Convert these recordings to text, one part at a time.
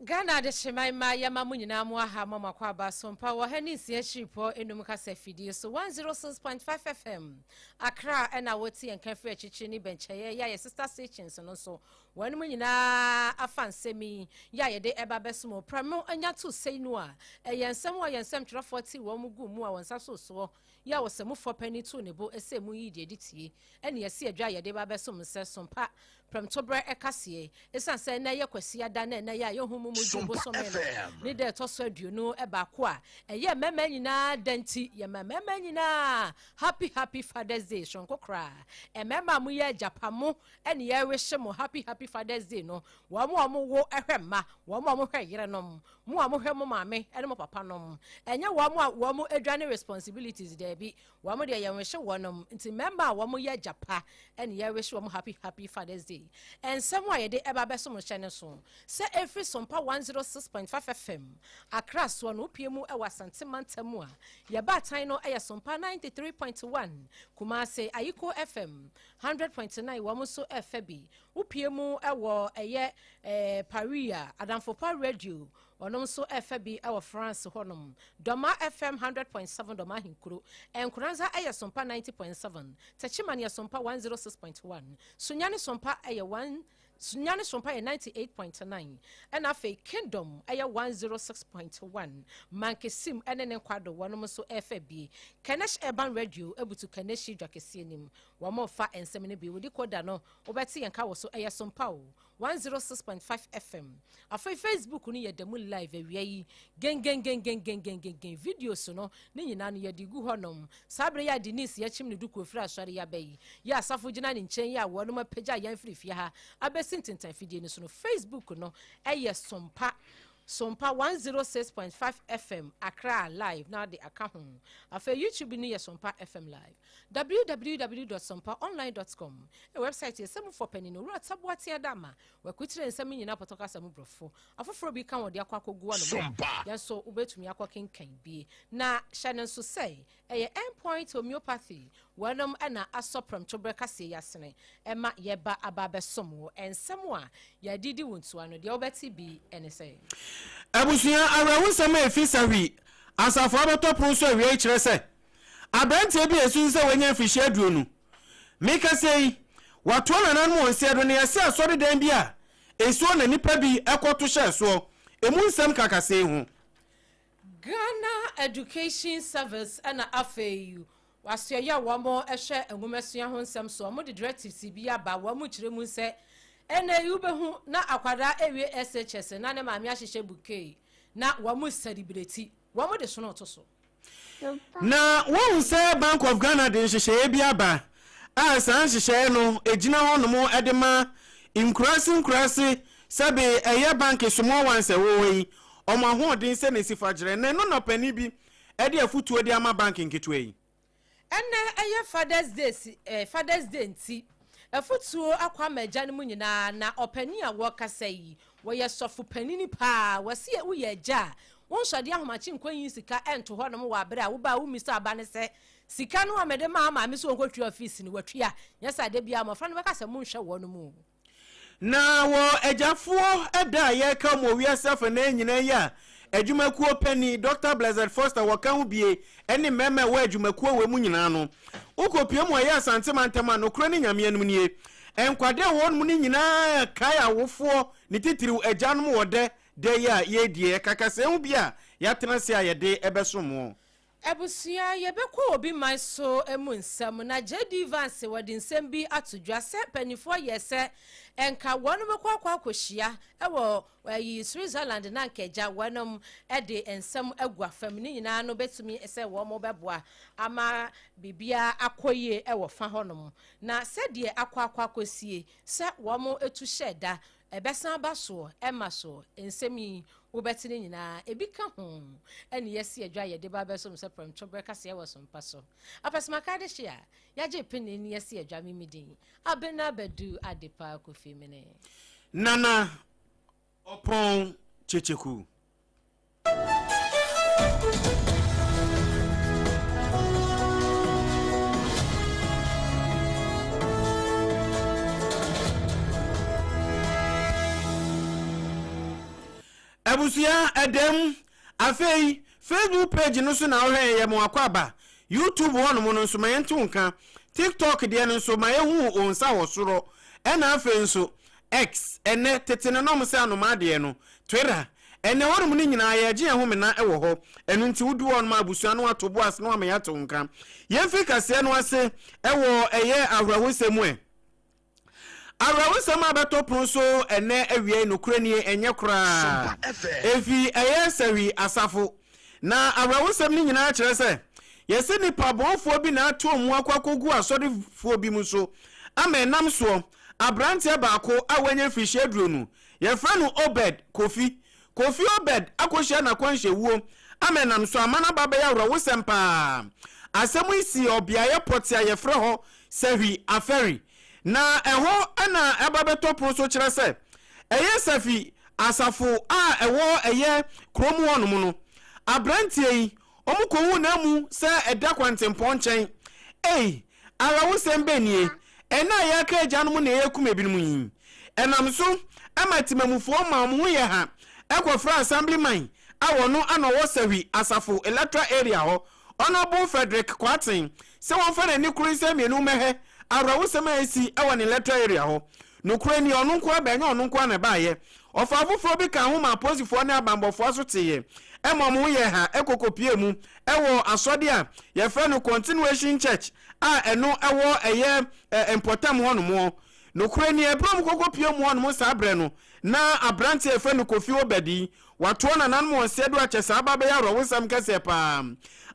Ghana de Shemaima Yamamunina Mwaha Mama Kwaba Sompa Wahenis Yeshipo Enumkasa Fidi so 106.5 FM Accra and Awoti and Kafre Chichini Benchaye ya sister stations and also one munina afan semi ya de eba besumo pramo anya to say noa yensem wa yensem 40 wo mugu mu a wonsa so ya wosemu for penny to nebo esemu yi de ditie ene yesi adwa ya de ba besum se sompa pram tobre ekase esan se na ye kwasi ada na ya ye homu mu jubo so me ni de to so aduonu eba ko a ye mema nyina danti ye mema nyina happy Father's Day shonkokra mema mu ye japamo ene ye wehye mo happy Father's Day no wo wo ehwemma wo hwe yire nom mo hwe mo maame ene mo papa nom enye wo mo adwane responsibilities there bi wo mo de ye wehye wonom nti member wo ye japa ene ye wehye wo happy Father's Day and somewhere ye de eba beso mo hye ne so se every SOMPA 106.5 FM Accra so no piemu e wasante mantamu a ye ba tan no e SOMPA 93.1 Kumase Ayiko FM 100.9 wo mo so FB upiemu ewo eye Paria Adamfopa Radio onom so FB ewo France honom Doma FM 100.7 Doma Hinkuru Enkuranza eye SOMPA 90.7 Techimani SOMPA 106.1 Sunyani SOMPA eye 1 Sunyani SOMPA 98.9 and afe Kingdom eye 106.1 Mankesim enen kwado wonom so FB Kenesh Urban Radio ebutu Keneshi Dwakesenim wamo fa ensemene bi wodi koda no obeti yenka wo so eye SOMPA 106.5 FM afa Facebook ni yedemu live awia yi gen video so no ni nyina no yedi gu honom sabre ya Denise ya chim ne duko fira asware ya bayi ya asafo gina ne nchen ya wo no mapagya yan firifia ha abesintintan fidie ni so no Facebook no eye SOMPA 106.5 FM Accra live now the account afa YouTube ni SOMPA FM live www.sompaonline.com a website is some for penny no rat sabwati adama we kwitire nsem nyina potoka samu brofo afoforo bi kan wode akwa kogu ano ya so ubetumi akwa kenkan bi na hye so say eye endpoint homeopathy wanom na asopram chobreka se yasene ema yeba ababesom ensem a ya didi wontu ano de obeti bi ene say abusuya arawu sama efisari asafo abeto pronso awie kire se abante bi esu se wanya fishi aduonu meka sei wato nanan mo nse do ne yase asori dan bi a esu na nipa bi ekoto hye so emu nsem kakase hu Ghana Education Service ana afeyu wasua ya wamo ehwe enwumesua ho nsem so mo de directives bi aba wamo kire mu nse ene yubehu na akwada ewie SHS na ne maami ahyehye bouquet na wamo celebrate wamo de sono to so na won say Bank of Ghana de hyehye bi aba a san hyehye no ejina hono mo edema inkurasi sabe eye bank small one se wo yi omo hoodin se ne sifagire na no pani bi ede afutuo de ama bank nketwe yi ene eye Father's Day nti afutuo akwa maja ne munyina na opani a wokasa yi wo ye sofu panini pa wase wo ye agya won hwade ahomachi nkwanyi sika ento ho no mo wa bere a wo ba wo misa aba ne se sika no amede ma mi so nkotwi office ni watwa nyasa de bia ma fa no bekasa mu nhwe wo no mu na wo ejafuo eda ye ka mo wi asafa na nyina ya adwumakuo pani Dr. Blessed Foster waka hu bie ene meme wa adwumakuo we mu nyina no ukopie mo ya asante mantama no kro ni nyame anum nie enkwade wo no ni nyina kai awofo ni titiri agyanom wode de ya ye die kakase hu bia ya tenase ayede ebesomo Ebusia yebekwa obi man so emu nsam na JD Vance wodi nsam bi atodwa se panifo yese enka wonu bekwa akohia ewo yi Switzerland na nkeja wonom ede ensam agwa fam ni nyina no betumi ese wo mo beboa ama bibia akoye ewo fa honom na se de akwakosie se wo mo etu sheda ebesan baso emaso ensemi wobetini nyina ebika ho ene yesi adwa ye de ba beso mse pram chobreka se wo SOMPA so apasma kade hia yaje pene ni yesi adwa mimidin abena badu adepa kofi mene nana opon checheku abusuya edem afei Facebook page no so na ohwe ye mo akwaba YouTube one mo no so mayentu nka TikTok de no so mayehu onsa wo soro ena afei nso X ene tetene no mo se anoma de no Twitter ene wonu mu nyina ye gye ho me na ewo ho enu nti wudu won ma abusua no atobo ase no ma yato nka ye fi kase no ase ewo eye awrawosemu awrawosemu abeto pronso ene awie no kurani enye kura efi eye sawi asafo na awrawosem ni nyina kire se yesi ni pabonfo bi na ato mu akwakogu asodifo bi mu so amenam so abrante baako awanya fihye dronu ye fra no Obed Kofi Obed akohia na kwanhye wuo amenam so amana baba ya wura wosempa asemu isi obiaye potia ye fra ho sawi aferi na eho ana ababeto proso kire se eye safi asafo a ewo eye kromu wonum no abrantie yi omukowu na mu se eda kwantempon nchen ara wosembe nie ena ya ka agyanum na yekum ebinum yin enam so amatimamufuo ma mu ye ha ekofra assemblyman awono ana wo sawi asafo electoral area ho honorable Frederick Kwatin se won fa na ni kuru se mienu mehe ara wosema esi awon electoral area ho no kuru ni onu nko abenya onu nko na baaye ofa afoforo bi ka ho ma posifo na abambofo so teye mu ye ha ekokopie mu ewo asode a ye fa no continuation church a eno ewo eye important ho no mo no kure ni ebrom kokopie mu ho no sa abre no na abrante e fa no Kofi Obedi wato na nan mo sedo a chesa baba ya rowosam kase pa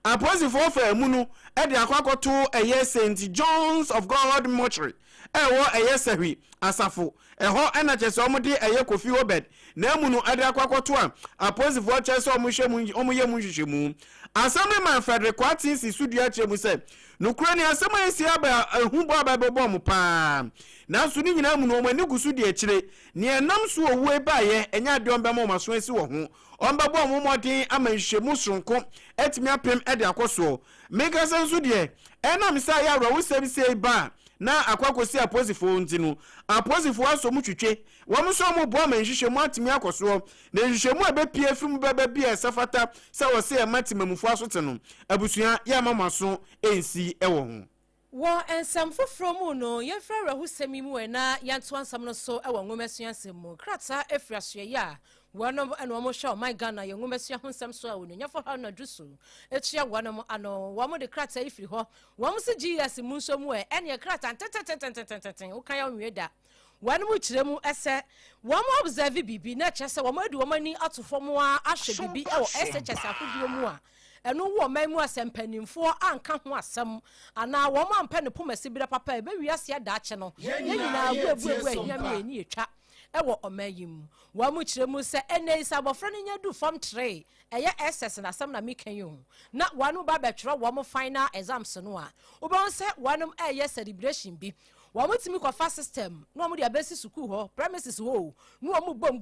aposifo fa mu no e de akwakoto eye St John's of God mortuary ewo eye sawi asafo eho ena chesa omudi eye Kofi Obed na mu no ade akwakoto a aposifo chesa omuye mu hwehwemu Assemblyman Frederick Kwatin si sudua chemu se nukure ni asema esi aba ehumbo aba bebo mu pa na so ni nyina mu no mani gusu de akire ni enam so owu ebaye enya de omba mo maso esi wo ho omba bo mo modin amanhwemu sonko etimi apem ede akoso mega sensu de enam sa ya ro wusem se ba na akwakosi aposifo ntinu aposifo aso mu twetwe wo so mo bo amanhwemu atimi akoso na nhwemu abepie fim baba bia safata sa wo se matimamufo aso teno abusua ya mamaso ensi ewo ho wo ensam foforo mu no ye frara husemi mu na yanto ansam no so ewo nwomesua semu krata efrasoe ya wono eno mo sha my Ghana ye nwomesua honsam so awo nya fo ha na dusu etia wono ano wo mo de krata ifiri ho wo mo se GS mu so mu ene krata tentententententen wo kan ya nwe da wono mu kire mu ese wo mo observe bibi na chese wo mo adu wo mani atofo mu a ahwe bibi ewo SHS akoduo mu a eno wo man mu asempanimfo anka ho asem ana wo man pɛ ne pomasi bira papa e be wiase da ache no ye nyina abuabu ahia me ni etwa ewo omayim wo mu kire mu se ene isa bofra ne nya du form 3 eye SS na asem na mekan yo na wanu ba betwero wo mu final exams no a obon se wanum eye celebration bi wo mutimi kofa system no mo de abesi school ho premises ho no mo bom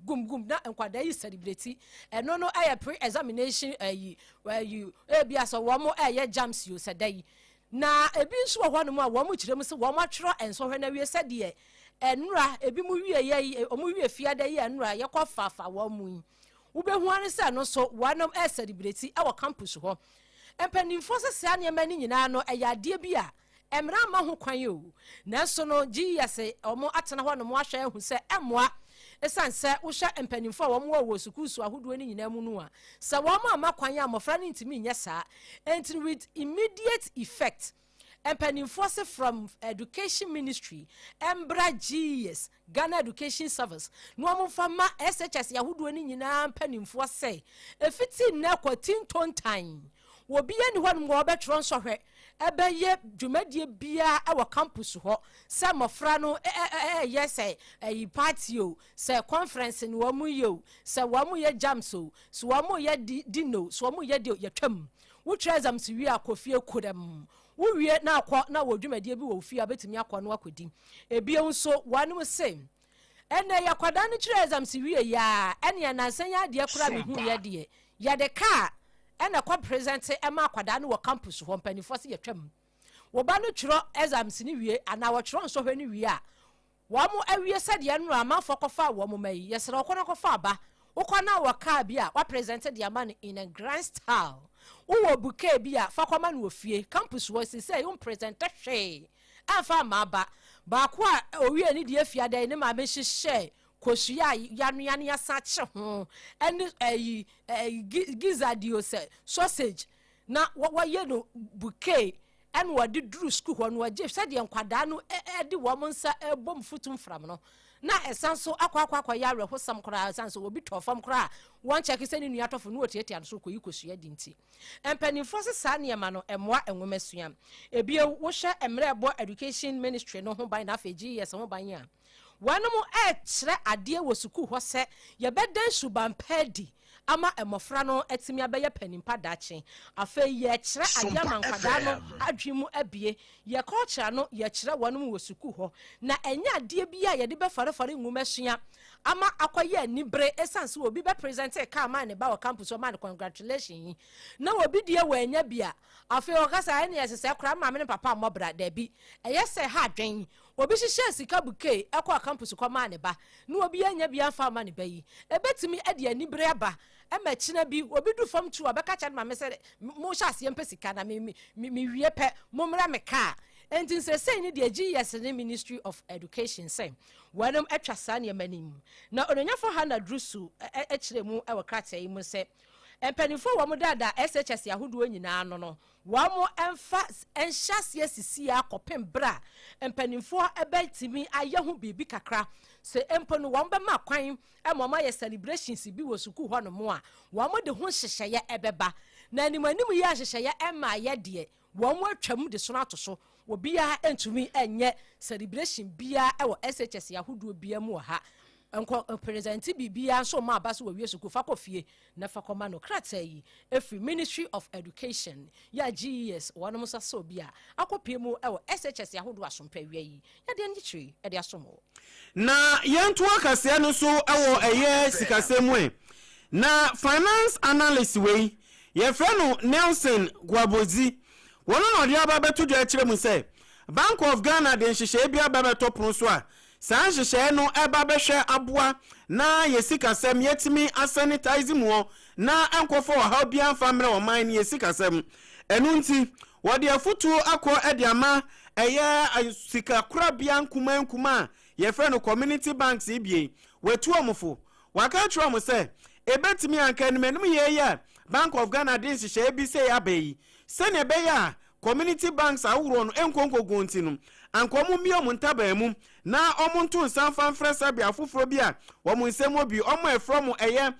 gum na enkwada yi celebrate eno no eye pre examination ayi ebi aso wo mo eye jams yo sedai na ebi nso ho no mo a wo mo kire mu se wo mo atwero enso hwe na wie sede enura ebi mu wie ye o mo wie fiada ye enura ye kofafa wo mu wo be hu ane se no so wanom eye celebrate e wo campus ho empanimfo se se ane mani nyina no eye ade bi a emra ma ho kwan yo nanso no GS omo atena ho no mo ahwa ehu se emoa esanse wo hwa empanimfo a wo wo sukusu ahodo ni nyina mu no a se wo ma makwan a mofra ni ntimi nya saa and with immediate effect empanimfo se from education ministry embra GS Ghana Education Service no mo fama SHS yahodo ni nyina empanimfo se efiti na kwatin tontan wo bia ni ho no wo betro nsohwe ebe ye dwumadie bia awo campus ho se mofra no yes e party o se conference ni wo mu yo se wo mu ye jams o so wo mu ye dino so wo mu ye de yetwam wo trezam si wi akofie kodam wo wie na akọ na wo dwumadie bi wo fie abetimi akọ no akodi ebie nso wanu se ene yakwada ni trezam si wi ya ene na nsan ya de kura me hu ye de ya de ka ena kwa present ema akwada no wo campus ho mpanifo se yetwam wo ba no twiro exams ni wie ana wo twiro nso hwe ni wie a wo mo awie sade no amafo kofa wo mo mai yesere okono kofa aba ukona waka bia wa presented the man in a grand style uwo bouquet bia fa kwama no ofie campus wo say you present hwe afa maba ba kwa owie ni de afia dan ni ma be hyehyɛ kosua yanu ya sache ho eni gizadio say sausage na waye no bouquet en wadi duru school ho no waje said de nkwada no de wo monsa bom futum fram no na esanso akwa ya reho sam kra esanso obi tofam kra won check say ni nua tofo no otietia so koyi kosua dinti empanifo se sa ne ma no emwa enwomasuam ebie wo hye emre ebo education ministry no ho ban na afeji yes ho ban ya wanom kire ade wo school ho se ye beden suban pedi ama emofra no etimi abaye panimpa dache afa ye kire ade mankwada no adwemu abie ye culture no ye kire wanom wo school ho na enya ade bia ye de be fare nwumasua ama akoye anibre esanse obi be present ka ma ne ba wo campus o ma congratulations na obi die wa enya bia afa o kasa ene yesese kra ma me papa mobra da bi eyese ha dwen obi hihye sika buke ekwa campus kwa ma ne ba na obi enya bia fa ma ne ba yi ebetimi ade anibre aba ema kina bi obi du fam tu abeka cha ma me se mo hya se empe sika na me wie pe mo mra me ka entin say ni de GS ni Ministry of Education say wanam atwa sa ne manim na ononya for hana drusu ekire mu e wakrata yi mu say empanifo wo mo dada SHS yahodo nyina no wo mo emfa enhyase sisi akopem bra empanifo ebetimi ayehu bibi kakra se empo no wo be ma kwan emoma ye celebrations bi wo suku ho no mo a wo mo de ho hyehyeye ebeba na animanim ye hyehyeye ema ye de wo mo atwam de so na to so obia entumi enye celebration bia e wo SHS yahodo bia mu ha enko present bibia so ma abaso wo wie suku fa kofie na fa koma no krata yi every Ministry of Education ya GES wono musa so bia akopie mu e wo SHS yahodo asompa wie yi ya de nchiri e de asomo na yentu akase no so ewo eye sikasemu na finance analyst we ye freno Nelson Gwabozi wono no de aba beto dwa kire mu say Bank of Ghana de nhyehyɛ bia aba beto pron so a san nhyehyɛ no eba behwe aboa na yesikasem yetimi asanitize mu na enkofo ha bia famre o man yesikasem enu nti wode afutu akọ ediama eye sika kura bia nkuma ye frɛ no community banks ebie wetu omfo waka tro mo se ebetimi anka enmenum ye ya Bank of Ghana de nhyehyɛ bi se abayi se ne be ya community banks awuro no enkonko gonti no ankomu mi omuntaba mu na omuntu nsan fanfresa bia foforo bia wo mu nsem obi omo efrom eye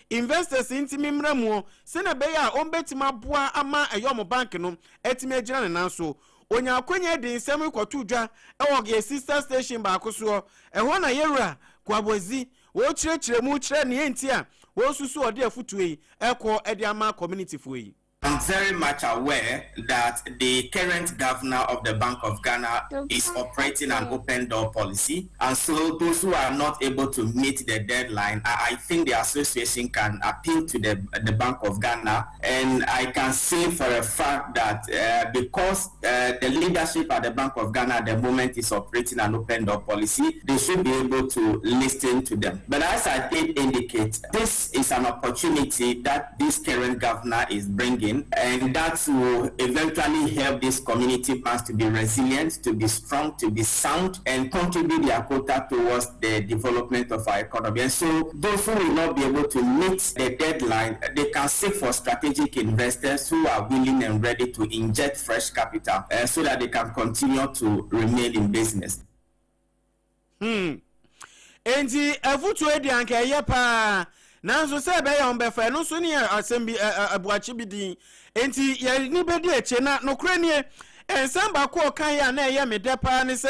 investors intimi mramu se na be ya ombetima boa ama eyom bank no etimi agira ne nanso onya akonya de nsem ikotu dwa ewo ye sister station ba akoso eho na yewura Kwabozi wo kirekire mu kire ne enti a wo susu ode afutuei eko ede ama community foyi. I'm very much aware that the current governor of the Bank of Ghana is operating an open door policy. And so those who are not able to meet the deadline, I think the association can appeal to the Bank of Ghana. And I can say for a fact that because the leadership at the Bank of Ghana at the moment is operating an open door policy, they should be able to listen to them. But as I did indicate, this is an opportunity that this current governor is bringing, and that will eventually help these community banks to be resilient, to be strong, to be sound, and contribute their quota towards the development of our economy. And so those who will not be able to meet the deadline, they can seek for strategic investors who are willing and ready to inject fresh capital so that they can continue to remain in business. Enti afutu edi anka yepa nanso se be ya ombefa no so ne asembi abuachi bidin enti ya ni bedi eche na nokre ne ensamba ko kan ya na eye medepa ne se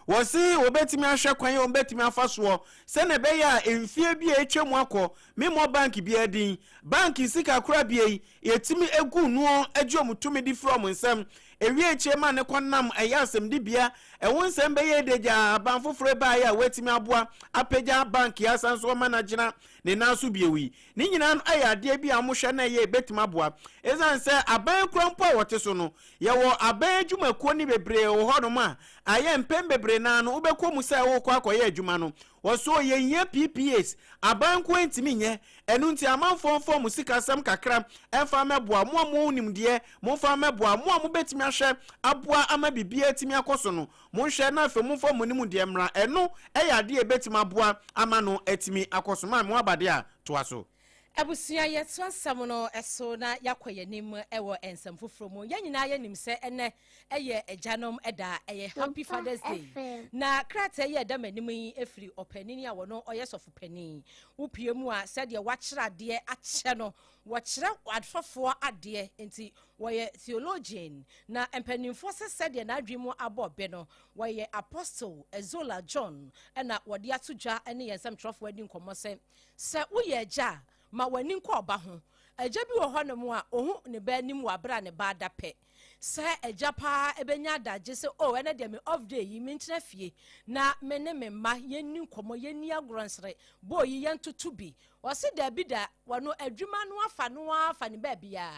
wo si obetimi ahwe kwan ya obetimi afaso se ne be ya emfie bi etwemu akọ memo bank bi adin bank sika kura bi yetimi egu nuo ajuomutumi di from nsem ewie eche ma ne konam eya asem di bia ewo nsem be ye deja banfoforo ba ya wetimi aboa apeja bank ya sanso managina ne naso biewi ni nyina no ayade bi amohwe na ye betima boa ezan se aban krompo a wote so no ye wo aban adwumakuo ni bebre wo ho no ma aye mpem bebre na no ubekọ mu se wo kwa akoye adwuma no woso ye nya PPS aban ko ntimi nye enu nti amanfo fo mu sikasam kakra enfa meboa mo mo nimde mo fa meboa mo betimi ahwe aboa ama bibia timi akoso no mo hwe na afa mo fo mo nimde mra enu eyade betima aboa ama no etimi akoso ma mo abade a to aso Abusia yetu asam no eso na yakoye nim ewo ensam foforo mu yanyina yanim se ene eye ejanom eda eye happy Father's Day na krata ye da manim yi efiri opanini a wono oyesofu pani upie mu a se de wachira de ache no wachira adfofo ade enti woye theologian na empanimfo se de na adwemu abobe no woye apostle Ezola John na wode atodwa ene yensam trofo adi nkomose se woye eja ma wani nkọ ọba ho eja bi wo hɔ no mu a ohu ne ba nim wa bra ne ba da pɛ sɛ eja pa ebenya adagye sɛ o ene de me off day yi mentena fie na me ne me ma yenni nkɔmɔ yenni agronsre bo yi yentutu bi wɔse da bi da wɔno adwuma no afa ne ba bia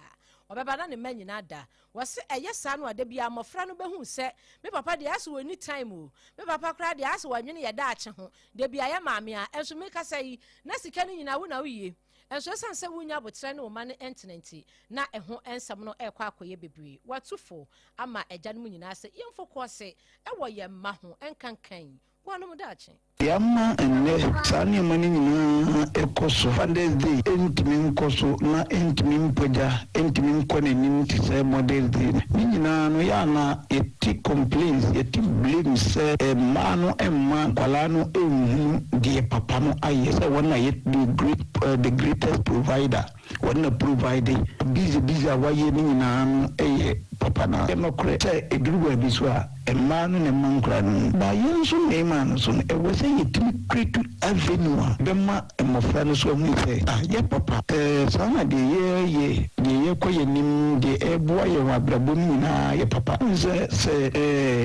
obeba na ne manyina da wɔse ɛyɛ saa no ade bia mɔfra no behu sɛ me papa de aso woni time o me papa kra de aso wanwene yɛ da akye ho de bia yɛ maame a enso me kasa yi na sika no nyina wo na wiye enso san se wunya botre ne o ma ne entenanti na ɛho ensam no ɛkɔ akoye bebre watufo ama ɛgya no nyina se yemfo kɔse ɛwɔ yɛ ma ho enkankan wɔnom da akye Yama ene sani mani nyina ekoso Father's Day entimi nkoso na entimi mpoja entimi nkone nim ti se Mother's Day ni nyina no ya na eti complaints eti blame se ma no emma kwala no enhu die papa no aye se wona yet the greatest provider wona providing busy awaye ni nyina no eye papa na no kre se eduru bi so a emma no ne mankra no ba yenso ne ma no so e say yetimi create avenue bema emofra no so mu say ye papa sana de ye koye nim de eboa ye wabrabo nyina ye papa se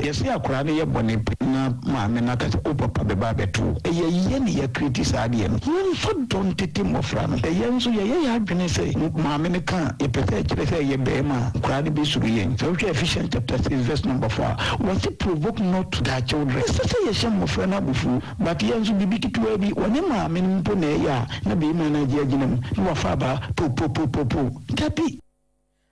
ye se akura ne ye bone na ma me na ka o papa be ba beto ye ne ye create saade no ye so don tete mofra no ye nso ye adwene say ma me ne kan ye pete kire say ye be ma kura ne be suru ye so Ephesians chapter 6 verse number 4 was it provoke not their children say ye shem mofra na bufu but yanzu bibi kitwa bi woni ma me mpo na ya na be ma na je aginam ni wafa ba po tapi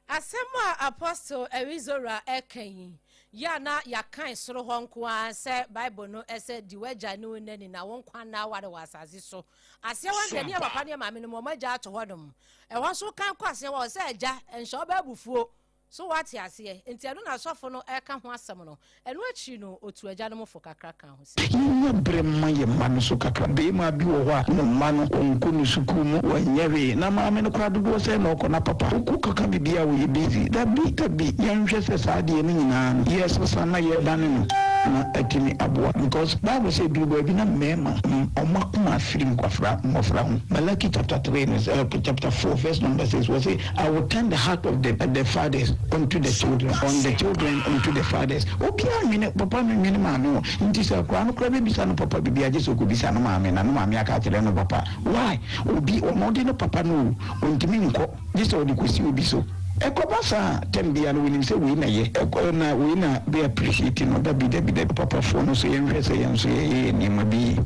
asema apostle Erizora ekan ya na ya kan soro ho nko a se bible no ese diweja ne onani na won kwan na ware wasazi so ase won de ne papa ne ma me no mo maja ato hodom e won so kan kwa ase wo se eja enso ba bufuo so what ya say enti anu na sofo no eka ho asem no enu achi no otu aja no mfo kakra kan ho se yin brema ye manu so kakra be ma bi wo ho no manu onku no suku mu wanyewe na ma me no kwado do se no kona papa ku kaka bibia wo ye busy da bi yan hwe se saade ni nyina yes so na ye dan no na atimi aboa because Bible say do bi na mema omakuma firim kwafra mofra ho Malaki chapter 3 chapter 4 verse number 6 was say I will turn the heart of the fathers unto the children, on the children unto the fathers. Okay, I mean, papa, me no. Inti sa kwa no krabe bisa no papa bibi aje so ko bisa no maame na no maame aka kire no papa. Why? Obi omode no papa no ontimi nko. This odi kwesi obi so. Ekobasa tembia no winim se we na ye. Ekona we na be appreciate no da bi papa fo no so yenhwe se yenso ye ni mabi.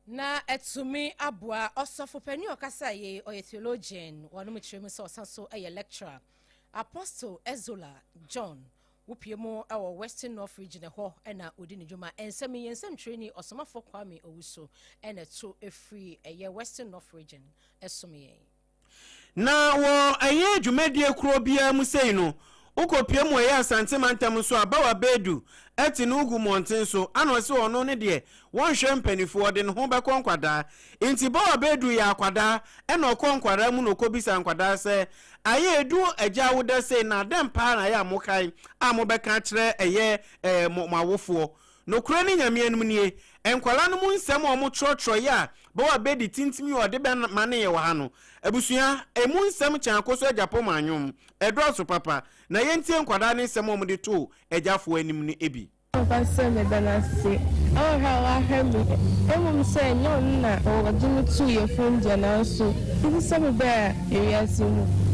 Na etumi aboa osofo pani okasa ye oye theologian wonu mchiremu se osanso eye lecturer Apostle Ezola John wupiemu awo Western North region ho na odi ne dwuma ensem yensem training osomafo Kwame Owuso na to efri eye Western North region esomye na wo eye dwumadie kuro bia mu sei no ukopiemu eye asante mantem so abawa bedu eti no ugu monten so ano se ono ne de won hwe mpanifo de ne ho be konkwada enti bawa bedu ya akwada eno konkwada mu no kobisa nkwada se aye edu agya woda se na dem pa na ya mokai amobeka kire eye mawofo no kura ni nyame anum nie enkwala no mu nsem o mo trotro ya bawa bedi tintimi o de be mane ye wa ha no abusua emu nsem kyan koso agyapo manwom edroso papa na yentie nkwada ne nsem o mo de to agyafo anim ni ebi papa se me bana se Oh, how I heard me. Everyone say, no, or didn't see your friend, and also, this is some bear, yes,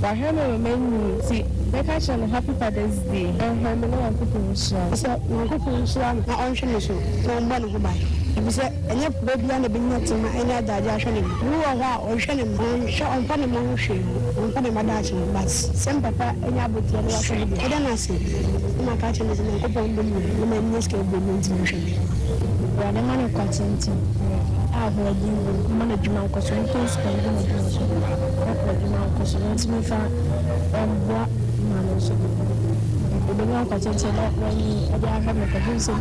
but her men see. Make a happy Father's Day. And her men are cooking shell. So, we're cooking shell. My own show. No one who buy. You said, and yet, baby, and the bigness in my other digestion. You are or shannon, on shot on funny motion, on funny madation, but some papa and your booty and your I don't see. My catching is in a couple of women, yes, can be mentioned. Well, the man of consent. I heard you management because we can't spend the money. Because we want to move what man also. The man consent that when you have a producer.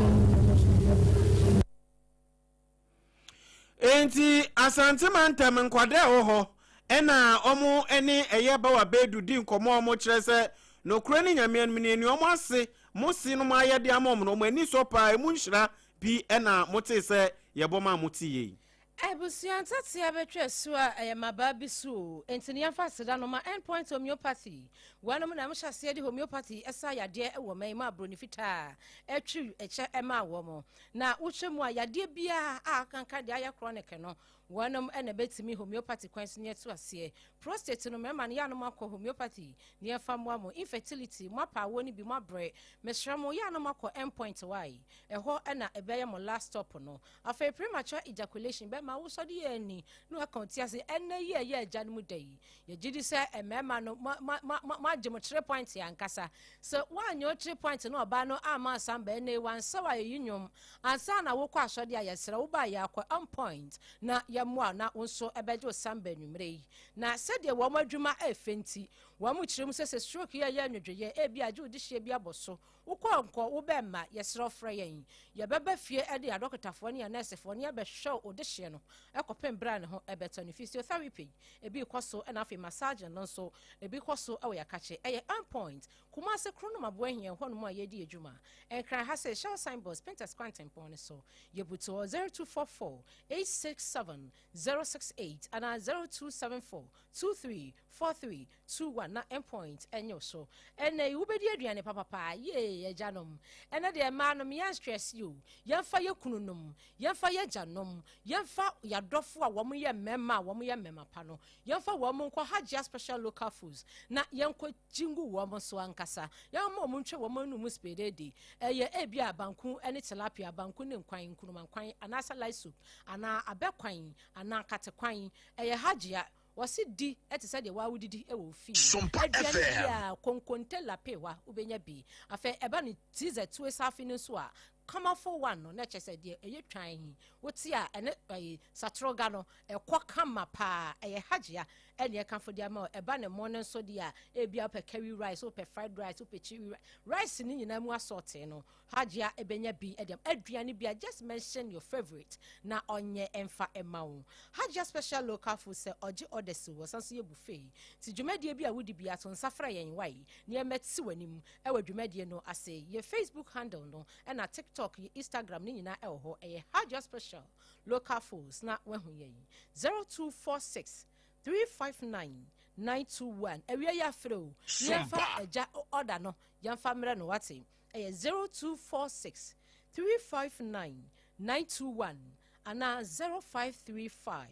Enti asante mantem nkwade ho ena omo ene eye ba wa bedu di nkomo omo kire se no kura ni nyame ni omo ase musi no ma yede amom no mo ani so pa emu nhira bi ena mote se yeboma motiye Ebusian tatia betwe so a maba bi so entini yamfa seda no ma endpoint homeopathy wanum na mhase de homeopathy esa yade e wo man ma broni fita etwi eche ema wo mo na wohwemu a yade bia a kanka de aye chronic no wanum ene betimi homeopathy kwansi ne to ase prostate no mema ne yanum akọ homeopathy ne yafa mo infertility mo pa woni bi mo bre mesramo yanum akọ endpoint why eho ena ebeye mo last stop no afa premature ejaculation be ma wo so de ani no account ase ena ye agya no mu dai ye gidi se emema no ma gem 3 point ya nkasa so wanyo 3 point no oba no ama samba ene wansa wa yinyum ansa na wo kwa asode ayesere wo ba ya akọ on point na yamwa na wonso ebejo samba nwumre na sede wo madwuma efenti wo mu kirem sese stroke ye anwedwe e bia je odihye bia boso wo kwa nko wo be ma yesere ofre yen ye beba fie ede adokotafo ne ya nursefo ne be hwe odihye no ekopem bra ne ho ebeto ne physiotherapy ebi kwaso na afi massage no so ebi kwaso awe yakache eye on point kuma se krono mabo ahia ho no ma yedi adwuma enkran ha se show signboard Pinterest quantum pon so yebuto 0244 867 068 and 0274 234321 na endpoint enyo so ene ubedi aduane papa ye ajanom ene de ma no me stress you yemfa ye kununum yemfa ye janom yemfa yadofo a wo mo ye mema wo mo ye mema pa no yemfa wo mo nko hagia special local foods na yenko jingu wo mo so ankasa yemma mo ntwe wo mo nu mu spededi eye ebia banku ene tilapia banku ne nkwan nkunuma nkwan anasa light soup ana abekwan ana katekwan eye hagia wasi di eti said wa wudidi e wo fi SOMPA FM ya konkonte la pewa ubenya bi afa eba ni tize tuwe safi ne so a come for one no na chese de eye twan hi woti a ene satroga no ekwa kama pa eye hagia ene e kan for dia ma eba ne mo ne so dia e bia pe curry rice o pe fried rice o pe chili rice ni nyina mu assorted no hagia ebenya bi edem aduane bia just mention your favorite na onye emfa emawo hagia special local food se oji odesi wo sanso ye buffet ti dwumadie bia wudi bia to nsafra yen wai ne emeti wanim e wa dwumadie no ase ye Facebook handle no e na TikTok ye Instagram ni nyina e ho e hagia special local foods na wehu ye 0246 359 921 ewia ya freo yemfa eja order no yemfa mre no wate 0246 359 921 ana 0535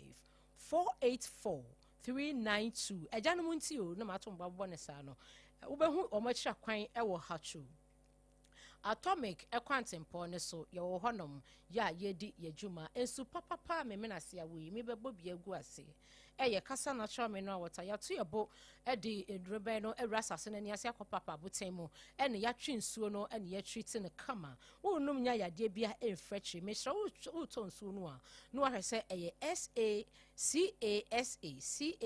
484 392 eja no munti o no mato mbabo ne sa no ubehu omachira kwan ewo hachu atomic ekwantempo ne so ye wo honom ya yedi yejuma ensu papa memenase ya wi me bebo bi agu ase eye kasa na chome no wata ya to yebo e de edrebe no ewrasase na ni ase akopapa botemu ene ya twi nsuo no ene ya treat ne kama wonum nya yade bia enfrechi me hra wo to nsuo no a no ahwese eye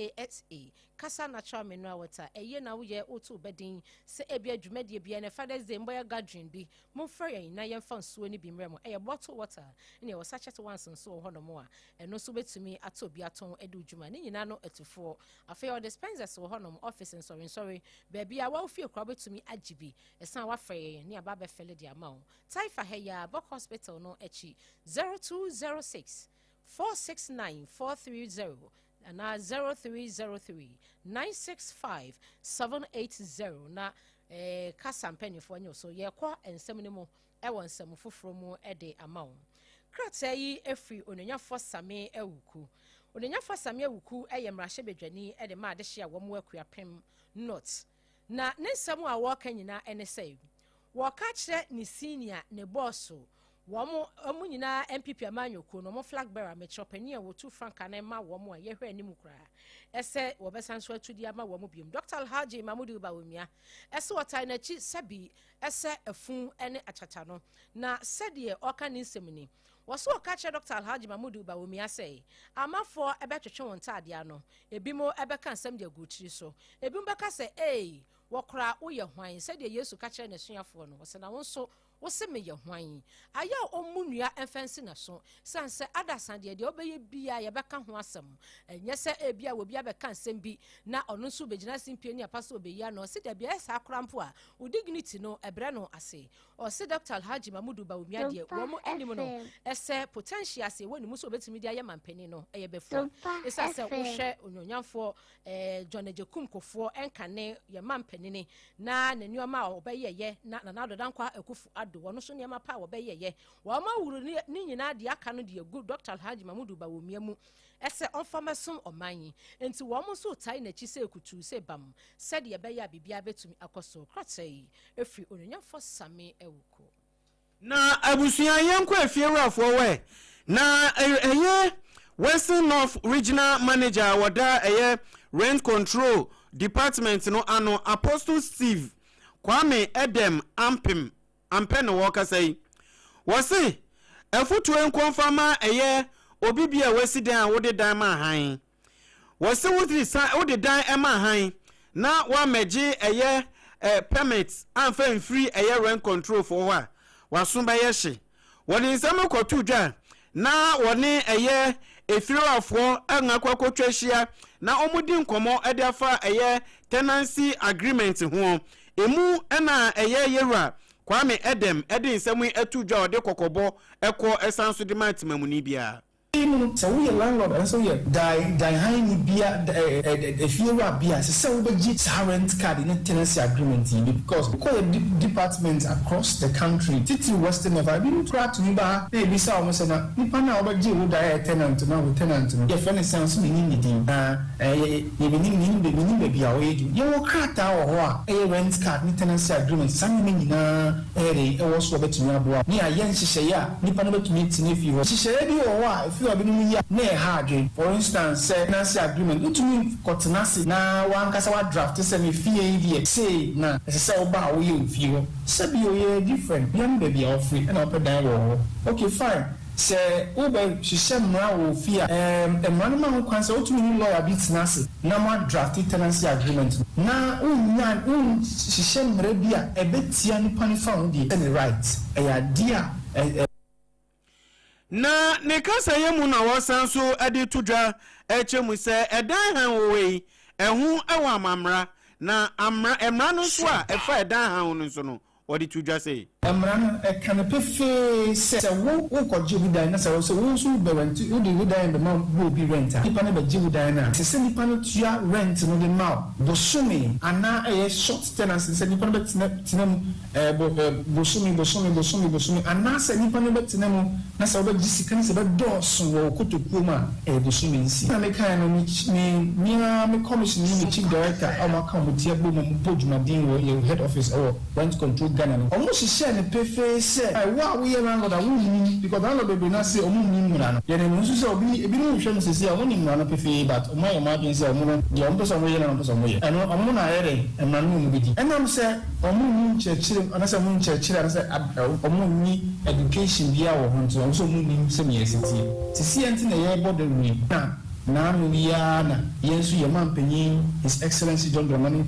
CASA kasa na chome no wata eye na wo ye oto bedin se ebia adwumadie bia ne Father's Day mboya gathering bi momfra yen na yemfa nsuo ni bi mremo eye bottle water ne wo sachet once nso ho no mo a eno so betumi ato bi aton edu dwuma ni nyina no etufo afa your dispensers wo honom office sorry baby a wa fie kra betumi agibi esan wa frɛ ne aba be fele di amount taifa heya Bok Hospital no echi 0206 469 430 and 0303 965 780 na kasa mpanifo nyo so ye kwa ensem ne mu e won nsem foforo mu e de amount krata yi efri ononyafo same ewuku ononyafo same ewuku eyemrahye bedwani de ma de hye a wo mo akuapem not na ne nsam a wo ka nyina ene sei wo ka kire ni senior ne boss wo mo nyina MPP amanyoko no mo flag bearer metropani a wo tu franka na ma wo mo a ye hwe anim kra ese wo besanso atudi ama wo mo biom Dr. Alhaji Mamudu Bawumia ese wotai na chi sabi ese afun ene achata no na sede oka ni nsem waso oka che Dr. Alhaji Mamudu Bawumia sei amafo ebetwetwe won tade ano ebimo ebeka nsem de agutiri so ebimo beka se wokra wo ye hwan sede Yesu ka che ne suafo no wose na wonso wose me ye hwan aya omunua enfensi na so sanse adasande de obeye bia ye beka ho asem enye se ebia wo bia beka nsem bi na ono nso begina simpie ni apaso obeya no se de bia esa akrampo a wo dignity no ebre no ase o se Dr. Alhaji Mamudu Bawumia de wo mo anim no ese potential se woni muso obetimi de ayemampani no eye befo esa se wo hwe onyonyamfo John Ejekum kofo enkane ye mampani ni na nanioma obeye ye na nadodankwa akufu ado wono so niema pa obeye ye wo ma wuru ni nyina de aka no de egu Dr. Alhaji Mamudu Bawumia mu ese onfamasum omanyi enti wo mo so tai na chi se ekutu se bam se de ye ya bibia betumi akoso kratai efri onyonyamfo same ewuko na abusua yenko efiewrafo we na eye Western North Regional Manager wada eye Rent Control Department no ano Apostle Steve Kwame Edem Ampen woka say wose efutu enkonfama eye obibia wesidan wode dan ma han wose wode dan ema han na wa meje eye permits amfa free eye rent control for wa wasumba yehye wode nsam kotu dwa na wone eye efirafo angakwakotwa hia na omudi nkomo edafa eye tenancy agreement ho emu na eye yewra Kwame Edem edi nsemu etu dwa ode kokobo eko esanso de matimam ni bia so we landlord and so die high bia if you are bia so we get rent card in tenancy agreement because the departments across the country titi Western of I been try to ba be say almost na nipa na obaji wo die tenant na wo tenant no your friend sounds me need na you be bia we do you wo krata wo ho a rent card in tenancy agreement sam me nyina e wo so betumi aboa ni ayen hihye ya nipa na betumi tini fi ho hihye bi wo a for instance, tenancy agreement. It means cotenancy. Now one kasa wa draft say me fee say na say oba wo you fee. Sabi you different. Young baby free and up down. Okay, fine. Say oba hihye mra wo fee emra ma ho kwan say otumi lawyer bi tenancy. Na ma draft tenancy agreement. Na unya hihye mra bi a ebetia nipa ni fa ho di any right. Ya dia na ne kasa yemu na wasanso ade tudwa echemu se edan han we ehu ewa amamra na emra no so a efa edan han no so no odi tudwa sei emra no kan pefe se wo ko jibu dan na se wo so be rent wo di dan be ma wo bi rent nipa na be jibu dan na se nipa no tua rent no de ma bosumi ana short tenancy se nipa no be tinam bosumi ana se nipa no be tinam na se wo be jisika na se be dosun wo kotokuo ma bosumi nsi na me kan no me commission ni chief director amaka mo tie bo mo podjuma din wo head office or rent control Ghana no almost share ne pefe say wa we landlord a wuni because landlord be na say omu ni mura no ye ne nso say obi ebi no hwe no say omu ni mura no pefe but omo ye ma bin say omu no ye omo so mo ye na omo so mo ye eno omu na yere emma no mu bidi enam say omu ni chechire ana say omu chechire ana say omu ni education bia wo ho nso omu so omu ni say me sisi enti na ye bodo wi na ya na yensu ye mampanyin His Excellency John Dramani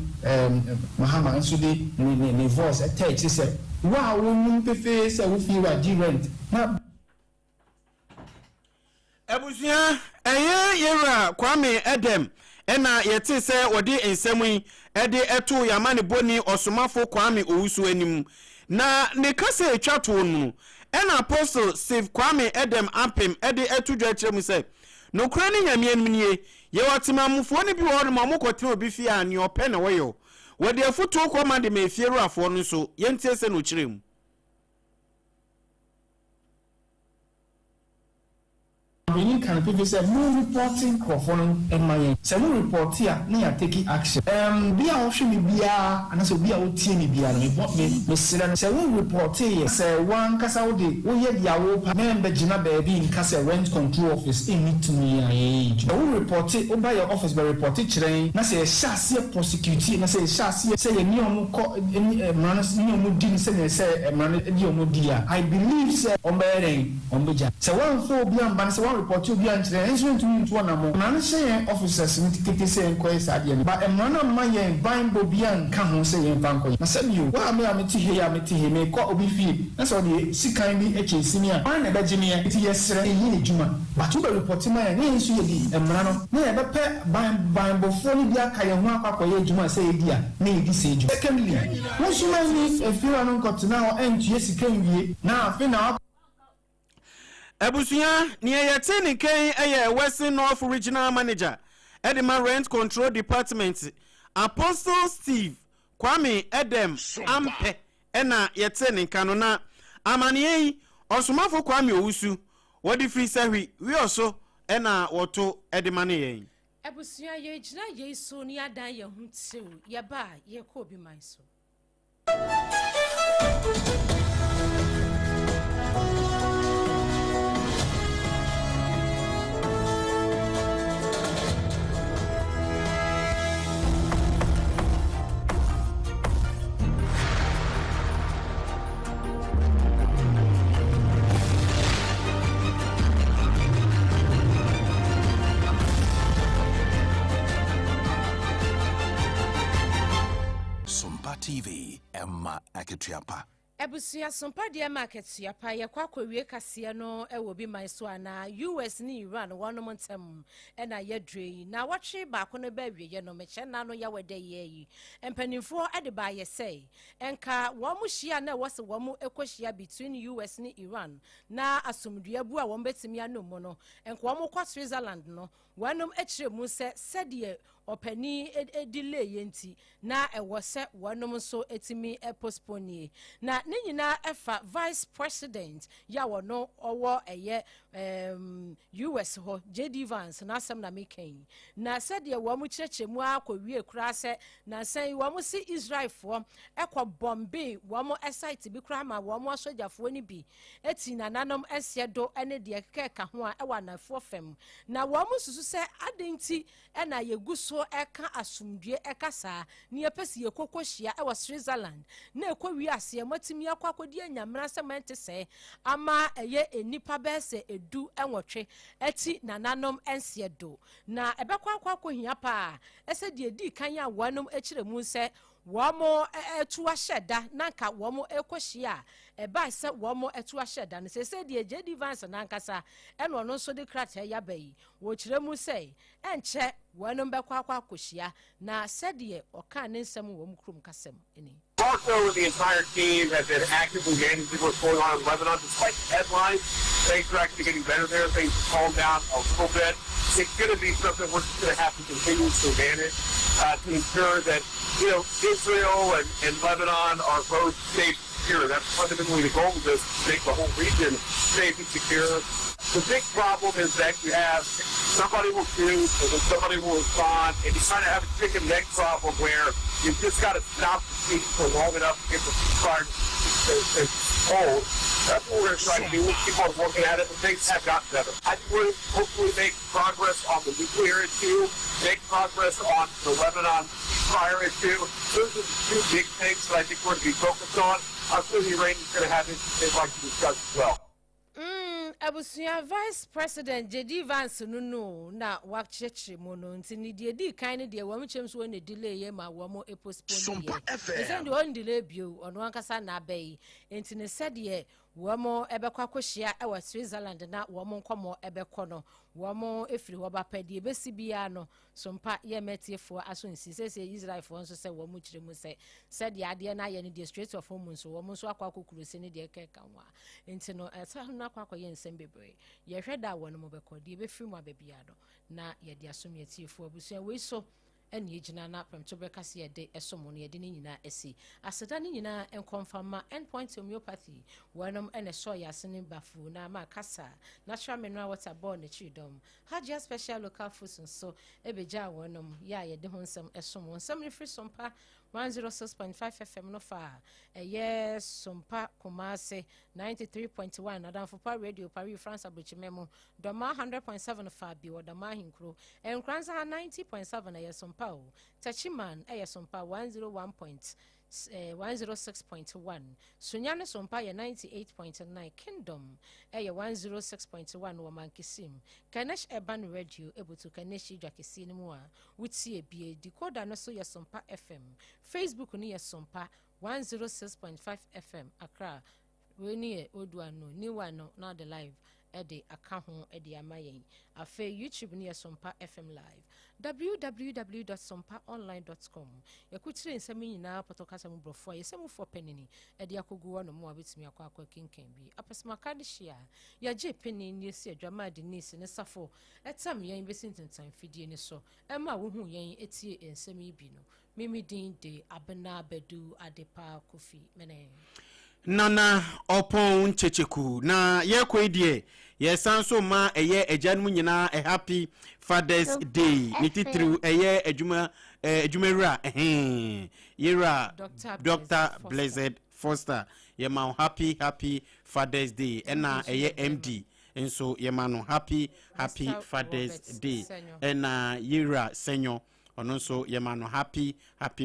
Mahama nso de ne voice attach say wa wonu pefe say wo fi wa di rent na abusia eye yera Kwame Edem ena yete say odi ensemu ede eto yamane boni osomafo Kwame Owusu anim na ne kasa etwato nu ena Apostle Steve Kwame Edem Ampem ede etudwa kyeremu say no krani nyamienmnie ye watimamfo ne bi wo no mamokote obi fi a ne ope na woyo wode afutu okoma de mefieru afo no so yentie se no kyerem Benin can people say no reporting crofon and my say no report here na taking action be a option me bia and so be a otie me bia me say no report here say one kasa wo de wo ye dia wo pa member gina baby in kasa rent control office in meet me age wo report it over your office be report it chire na say shase prosecute na say shase say ye ni omo ko emrano ni omo di say emrano di omo dia I believe say ombeja say one for obi amba say one report obi anchire enso ntumi nto na mo na say officers ni tete say enquire ade no ba emrano ma ye ban bobi anka ho say ye banko na say you wa me ti he me ko obi fie na so de sikan bi eche senior an na beje me ti yesere yi ne juma but we report ma ye ne nso ye di emrano na ye be pe ban bofo ni bi aka ye ho akwa ye juma say ye dia na ye di say juma secondly wo suma ni efira no nkot na o entu sikan wie na afi na Ebusuya ni yete ni ken Western North Regional Manager Edema Rent Control Department Apostle Steve Kwame Edem Ampe ena yete ni kanona amaniye osumafo Kwame Owusu wodi free sahwi wi oso ena woto Edema ne yen Ebusuya ye gina ye so ni adan ye hu tew ye ba ye ko bi man so SOMPA TV Emma Aketiapa. Ebusuya SOMPA de Emma Aketiapa ye kwa wie kase no ewo bi man so ana US ni Iran wono montem ena ye dre na watwe ba ko no ba wie ye no meche na no ya wede ye yi empanimfo ade ba ye say enka wo mu hia na wo se wo mu ekohia between US ni Iran na asomdua bu a wo betimi anomo no enka wo mu kwa Switzerland no wonom ekire mu se sede opani delay yenti na ewo se wonom so etimi postpone na ne nyina efa vice president ya wono owo eye US ho JD Vance na asem na meken na sede wo mu kirechemu akɔwie kura se na san wo mu si Israel fo ekɔ bombe wo mu site bi kura ma wo mu asojafo ni bi eti na nanom esiedo ene de keka ho a ewa na fo fam na wo mu susu se adenti ena yeguso eka asumdue eka saa ne yepesi yekokohia ewa Switzerland na ekɔwie ase matimi akɔkɔdi anyamra se mente se ama eye enipa bese edu enwotwe eti na nanom ensiedo na ebekwa akɔhia pa ese de edi kan ya wonom ekiremu se womo etu ahyeda nanka womo ekohia eba se womo etu ahyeda ne se de JD Vance nankasa eno no so de krata ya bayi wo kiremu se enche wonom bekwa akɔhia na se de oka ne nsem wo mkrum kasem eni Also, the entire team has been actively engaging what's going on in Lebanon. Despite the headlines, things are actually getting better there. Things have calmed down a little bit. It's going to be something we're just going to have to continue to manage to ensure that, Israel and Lebanon are both safe and secure. That's fundamentally the goal of this, to make the whole region safe and secure. The big problem is that you have somebody will shoot, and then somebody will respond, and you kind of have a chicken and egg problem where you've just got to stop the speech for long enough to get the ceasefire to hold. That's what we're going to try to do. We'll keep on working at it, but things have gotten better. I think we're hopefully make progress on the nuclear issue, make progress on the Lebanon ceasefire issue. Those are the two big things that I think we're going to be focused on. I'm sure the Iranians are going to have issues they'd like to discuss as well. Abusuya Vice President JD Vance no na wakyeche mu no ntini de di kan ne de wo mchem so ne delay ye ma wo mo postpone ye ese de on delay bio ono ankasa na abai ntini said ye wo mo ebekwa kohia e wa Switzerland na wo mo nkomo ebekọ no wo mo efiri wo ba padi ebesi bia no SOMPA ye metiefo aso nsi se Israel fo nso se wo mo kiremu se said ye ade na ye ne the Strait of Hormuz so wo mo so akwa kokuru se ne de keka nwa enti no esa na akwa ye nsembebe ye hweda wo no mo bekọ de ebefiri mo ababia do na ye de asom ye tiefo abusuan we so ɛne yɛgyina na apem to bɛka se yɛde ɛsomo no yɛde ne nyinaa asi aseda ne nyinaa ɛnkɔmfama endpoint homeopathy wɔnom ɛne sɔ yɛ ase ne bafu na ma kasa natural mineral water ball ne chidom hajia special local foods nso ɛbɛgya wɔnom yɛ a yɛde ho nsɛm ɛsomo nsɛm ne firi sompa 106.5 FM no fa ɛyɛ sompa kumase 93.1 adamfopa radio Paris France abuchimemo doma 100.7 fa bi wodama hinkro enkransa 90.7 ɛyɛ sompa o tachiman ɛyɛ sompa 106.1 sunyane sompa yɛ 98.9 kingdom ɛyɛ 106.1 wɔ mankisim kanesh urban radio ebutu kanesh idwakesi ne mu a wutie bie decoder no so yɛ sompa fm Facebook ni yɛ sompa 106.5 FM Accra we ni odua no ni wa no na the live de aka ho de amayen afa YouTube ni yɛ sompa FM live www.sompaonline.com yakutire nsɛm nyinaa potokasa mu brofo yɛsɛm fo penini de akogu no mu abetumi akwa kinkan bi apesma kadishia yɛgye penini ni esi adwama de ni ne safo etam yɛn besintentan fidie ni so ɛma wo hu yɛn etie nsɛm yi bi no mimi din de abena bedu adepa kofi mene nana opon checheku na yekwe die yesan so ma eye ejanmu nyina a happy Father's Day nititru eye ejumera yera Dr. Blessed Foster yema happy Father's Day ena eye MD enso yema no happy Father's Day ena yera senyo ono so yemano happy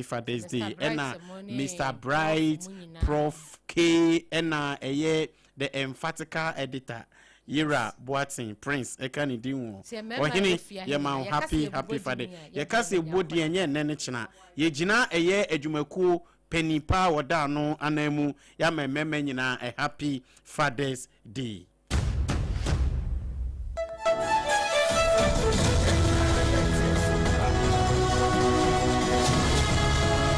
Father's Day ena Mr. Bright Prof K ena eye the emphatical editor Yera Boatin Prince ekani dinwo ohini yemano happy Father ye kase bodi enye nene china ye gina eye adwumakuo penipa woda no anamu ya mememe nyina a happy Father's Day